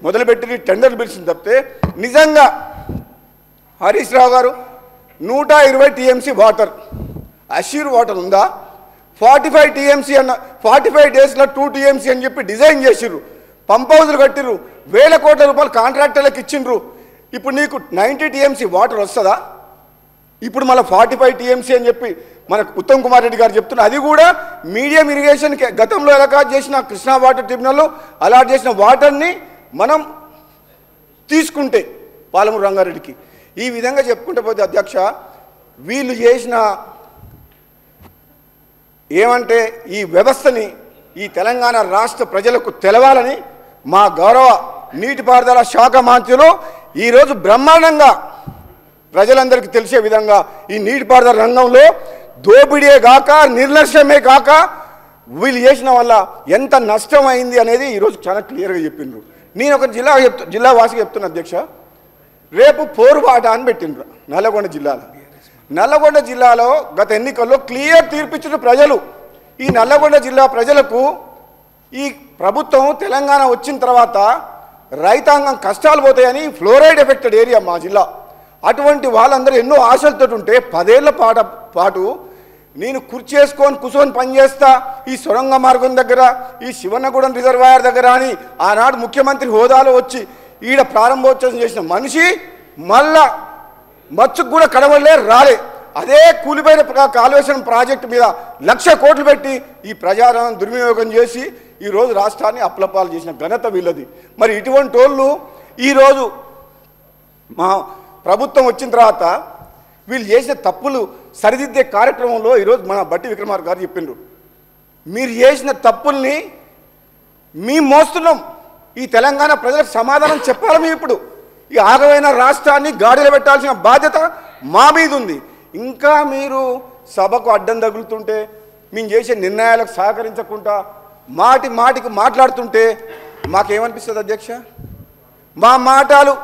మొదలుపెట్టి టెండర్లు పిలిచింది తప్పితే నిజంగా హరీష్ రావు గారు 120 టీఎంసీ వాటర్ అష్యూర్ వాటర్ ఉందా? 45 టీఎంసీ అన్న 45 డేస్లో 2 టీఎంసీ అని చెప్పి డిజైన్ చేసిర్రు, పంప్ హౌజులు కట్టిర్రు, వేల కోట్ల రూపాయలు కాంట్రాక్టర్లకు ఇచ్చిండ్రు. ఇప్పుడు నీకు 90 టీఎంసీ వాటర్ వస్తుందా? ఇప్పుడు మళ్ళీ 45 టీఎంసీ అని చెప్పి మనకు ఉత్తమ్ కుమార్ రెడ్డి గారు చెప్తున్నారు. అది కూడా మీడియం ఇరిగేషన్కి గతంలో అలాట్ చేసిన కృష్ణా వాటర్ ట్రిబ్యునల్లో అలాట్ చేసిన వాటర్ని మనం తీసుకుంటే పాలమూరు రంగారెడ్డికి ఈ విధంగా చెప్పుకుంటే పోతే అధ్యక్ష, వీళ్ళు చేసిన ఏమంటే ఈ వ్యవస్థని ఈ తెలంగాణ రాష్ట్ర ప్రజలకు తెలవాలని మా గౌరవ నీటిపారుదల శాఖ మంత్రులు ఈరోజు బ్రహ్మాండంగా ప్రజలందరికీ తెలిసే విధంగా ఈ నీటిపారుదల రంగంలో దోపిడీ కాక నిర్లక్ష్యమే కాక వీళ్ళు చేసిన వల్ల ఎంత నష్టమైంది అనేది ఈరోజు చాలా క్లియర్గా చెప్పిండ్రు. నేను ఒక జిల్లా వాసిగా చెప్తున్నా అధ్యక్ష, రేపు పోరుబాట అని పెట్టిండ్రు నల్లగొండ జిల్లాలో గత ఎన్నికల్లో క్లియర్ తీర్పిచ్చిన ప్రజలు. ఈ నల్లగొండ జిల్లా ప్రజలకు ఈ ప్రభుత్వం తెలంగాణ వచ్చిన తర్వాత రైతాంగం కష్టాలు పోతాయని ఫ్లోరైడ్ ఎఫెక్టెడ్ ఏరియా మా జిల్లా. అటువంటి వాళ్ళందరూ ఎన్నో ఆశలతో ఉంటే 10 ఏళ్ల పాటు నేను కూర్చొని పనిచేస్తా ఈ సొరంగ మార్గం దగ్గర ఈ శివన్నగూడెం రిజర్వాయర్ దగ్గర అని ఆనాడు ముఖ్యమంత్రి హోదాలో వచ్చి ఈడ ప్రారంభోత్సవం చేసిన మనిషి మళ్ళా మచ్చుకు కూడా కడవలే రాలే. అదే కూలిపోయిన కాళేశ్వరం ప్రాజెక్టు మీద 1,00,000 కోట్లు పెట్టి ఈ ప్రజాధనం దుర్వినియోగం చేసి ఈరోజు రాష్ట్రాన్ని అప్లపాలు చేసిన ఘనత వీళ్ళది. మరి ఇటువంటి వాళ్ళు ఈరోజు మా ప్రభుత్వం వచ్చిన తర్వాత వీళ్ళు చేసిన తప్పులు సరిదిద్దే కార్యక్రమంలో ఈరోజు మన బట్టి విక్రమార్క గారు చెప్పిండ్రు, మీరు చేసిన తప్పుల్ని మేము మోస్తున్నాం, ఈ తెలంగాణ ప్రజలకు సమాధానం చెప్పాలి. మేము ఇప్పుడు ఈ ఆగమైన రాష్ట్రాన్ని గాడిలో పెట్టాల్సిన బాధ్యత మా మీద ఉంది. ఇంకా మీరు సభకు అడ్డం తగులుతుంటే, మేము చేసే నిర్ణయాలకు సహకరించకుండా మాటికి మాట్లాడుతుంటే మాకేమనిపిస్తుంది అధ్యక్ష? మా మాటలు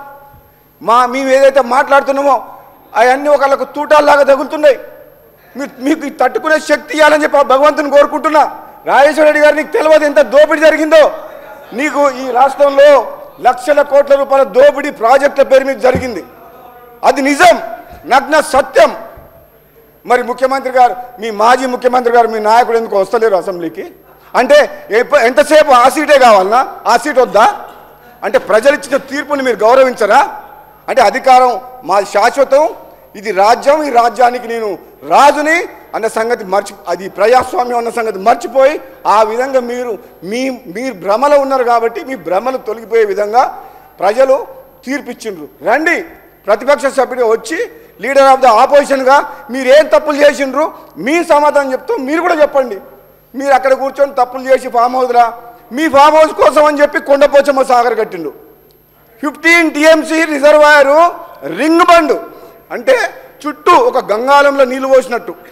మేము ఏదైతే మాట్లాడుతున్నామో అవన్నీ ఒకళ్ళకు తూటాల్లాగా తగులుతున్నాయి. మీకు తట్టుకునే శక్తి ఇవ్వాలని చెప్పి భగవంతుని కోరుకుంటున్నా. రాజేశ్వర రెడ్డి గారు నీకు తెలియదు ఎంత దోపిడీ జరిగిందో. నీకు ఈ రాష్ట్రంలో 1,00,000 కోట్ల రూపాయల దోపిడీ ప్రాజెక్టుల పేరు మీద జరిగింది, అది నిజం, నగ్న సత్యం. మరి ముఖ్యమంత్రి గారు, మీ మాజీ ముఖ్యమంత్రి గారు, మీ నాయకుడు ఎందుకు వస్తలేరు అసెంబ్లీకి? అంటే ఎంతసేపు ఆ సీటే కావాలన్నా? ఆ సీట్ వద్దా? అంటే ప్రజలు ఇచ్చిన తీర్పుని మీరు గౌరవించరా? అంటే అధికారం మాది శాశ్వతం, ఇది రాజ్యం, ఈ రాజ్యానికి నేను రాజుని అన్న సంగతి అది ప్రజాస్వామ్యం అన్న సంగతి మర్చిపోయి ఆ విధంగా మీరు భ్రమలో ఉన్నారు. కాబట్టి మీ భ్రమలు తొలగిపోయే విధంగా ప్రజలు తీర్పిచ్చిండ్రు. రండి ప్రతిపక్ష సభ్యుడిగా వచ్చి లీడర్ ఆఫ్ ద ఆపోజిషన్గా మీరు ఏం తప్పులు చేసిండ్రు మీ సమాధానం చెప్తూ మీరు కూడా చెప్పండి. మీరు అక్కడ కూర్చొని తప్పులు చేసి ఫామ్ హౌస్రా, మీ ఫామ్ హౌస్ కోసం అని చెప్పి కొండపోచమ్మ సాగర్ కట్టిండు. 15 టీఎంసీ రిజర్వాయరు రింగ్ బండ్ అంటే చుట్టూ ఒక గంగాళంలో నీళ్లు పోసినట్టు